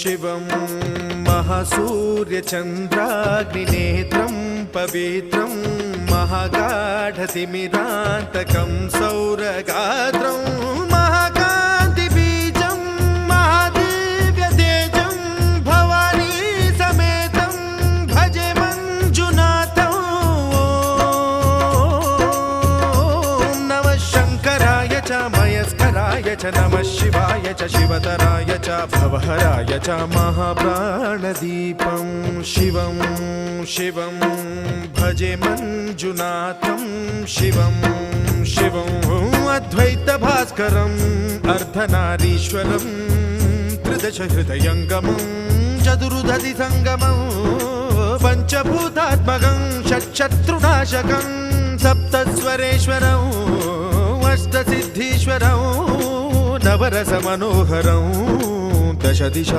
शिवं महासूर्यचन्द्राग्निनेत्रं पवित्रं महागाढतिमिरान्तकं सौरगात्रं महाकान्तिबीजं महादिव्यतेजं भवानी समेतं भजे मञ्जुनाथं। ॐ नमः शङ्कराय च मयस्कराय च नमः शिवाय च शिवतराय च भवहराय च महाप्राणदीपं शिवं शिवं भजे मञ्जुनाथं शिवं शिवं अद्वैतभास्करम् अर्धनारीश्वरं त्रिदशहृदयङ्गमं चतुर्दधिसङ्गमं पञ्चभूतात्मकं षट्शत्रुनाशकं सप्तस्वरेश्वरम् अष्टसिद्धीश्वरं नवरसमनोहरं दशदिशा